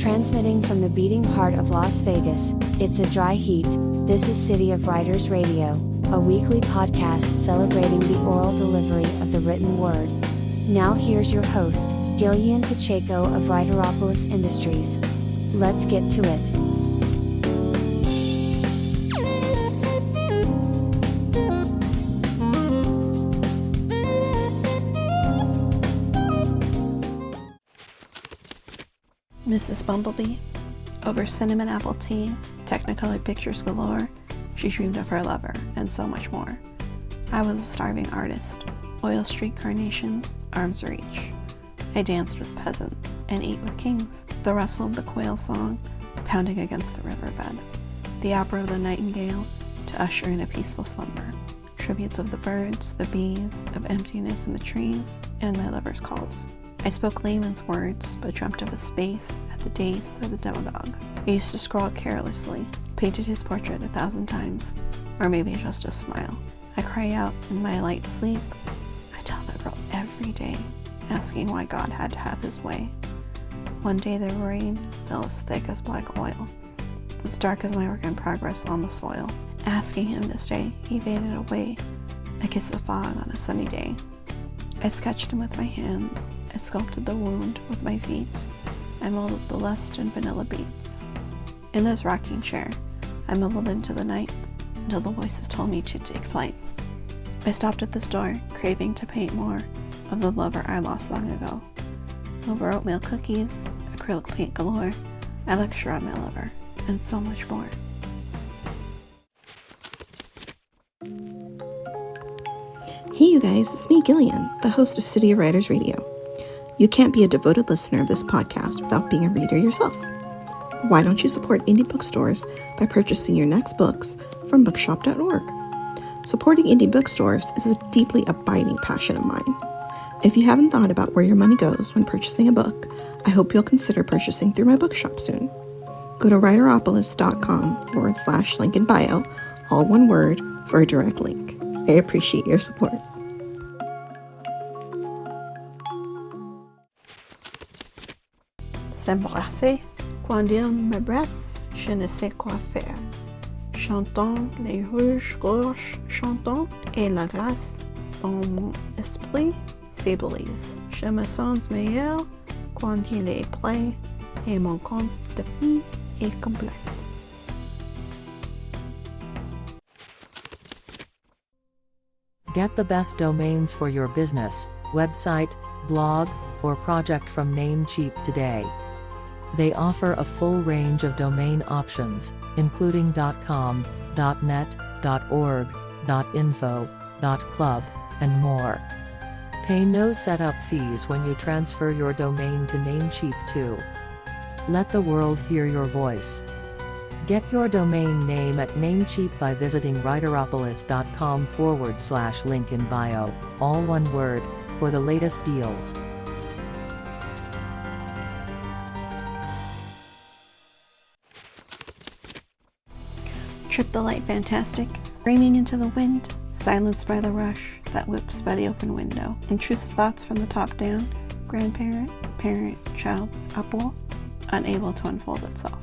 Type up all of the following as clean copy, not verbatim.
Transmitting from the beating heart of Las Vegas, it's a dry heat. This is City of Writers Radio, a weekly podcast celebrating the oral delivery of the written word. Now here's your host, Guilliean Pacheco of Writeropolis Industries. Let's get to it. Mrs. Bumblebee. Over cinnamon apple tea, technicolor pictures galore, she dreamed of her lover, and so much more. I was a starving artist. Oil streak carnations, arm's reach. I danced with peasants, and ate with kings. The rustle of the quail song, pounding against the riverbed. The opera of the nightingale, to usher in a peaceful slumber. Tributes of the birds, the bees, of emptiness in the trees, and my lover's calls. I spoke layman's words, but dreamt of a space at the dais of the demagogue. I used to scrawl carelessly, painted his portrait 1,000 times, or maybe just a smile. I cry out in my light sleep. I tell the girl every day, asking why God had to have his way. One day the rain fell as thick as black oil, as dark as my work in progress on the soil. Asking him to stay, he faded away, a kiss of fog on a sunny day. I sketched him with my hands. I sculpted the wound with my feet. I molded the lust in vanilla beats. In this rocking chair, I mumbled into the night until the voices told me to take flight. I stopped at this door, craving to paint more of the lover I lost long ago. Over oatmeal cookies, acrylic paint galore, I lecture on my lover, and so much more. Hey you guys, it's me Guilliean, the host of City of Writers Radio. You can't be a devoted listener of this podcast without being a reader yourself. Why don't you support indie bookstores by purchasing your next books from bookshop.org? Supporting indie bookstores is a deeply abiding passion of mine. If you haven't thought about where your money goes when purchasing a book, I hope you'll consider purchasing through my bookshop soon. Go to writeropolis.com/link in bio, all one word, for a direct link. I appreciate your support. S'embrasser, quand il m'embrasse, je ne sais quoi faire. Chantons les rouges gorges, chantons, et la glace dans mon esprit s'ébrise. Je me sens meilleur quand il est prêt, et mon conte de fille est complet. Get the best domains for your business, website, blog, or project from Namecheap today. They offer a full range of domain options, including .com, .net, .org, .info, .club, and more. Pay no setup fees when you transfer your domain to Namecheap too. Let the world hear your voice. Get your domain name at Namecheap by visiting writeropolis.com/link in bio, all one word, for the latest deals. Trip the light fantastic, screaming into the wind, silenced by the rush that whips by the open window. Intrusive thoughts from the top down, grandparent, parent, child, apple, unable to unfold itself.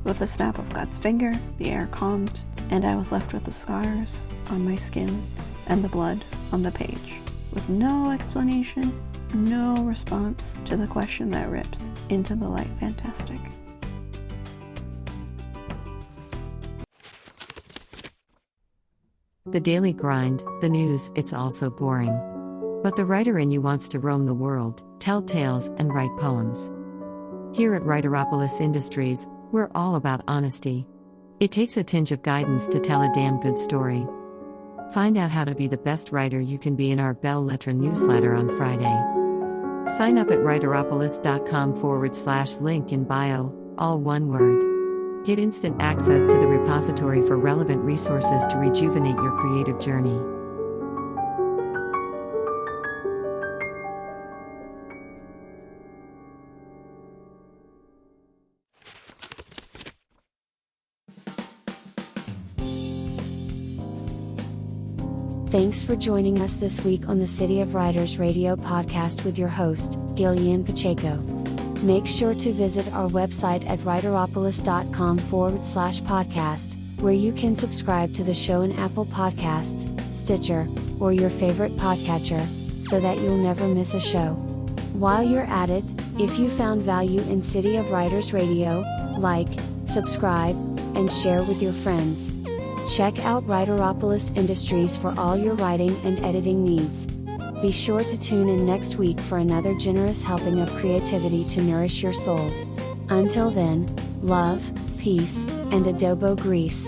With a snap of God's finger, the air calmed, and I was left with the scars on my skin and the blood on the page, with no explanation, no response to the question that rips into the light fantastic. The daily grind, the news, it's all so boring. But the writer in you wants to roam the world, tell tales, and write poems. Here at Writeropolis Industries, we're all about honesty. It takes a tinge of guidance to tell a damn good story. Find out how to be the best writer you can be in our Belle Lettre newsletter on Friday. Sign up at writeropolis.com/link in bio, all one word. Get instant access to the repository for relevant resources to rejuvenate your creative journey. Thanks for joining us this week on the City of Writers Radio podcast with your host, Guilliean Pacheco. Make sure to visit our website at writeropolis.com/podcast, where you can subscribe to the show in Apple Podcasts, Stitcher, or your favorite podcatcher, so that you'll never miss a show. While you're at it, if you found value in City of Writers Radio, like, subscribe, and share with your friends. Check out Writeropolis Industries for all your writing and editing needs. Be sure to tune in next week for another generous helping of creativity to nourish your soul. Until then, love, peace, and adobo grease.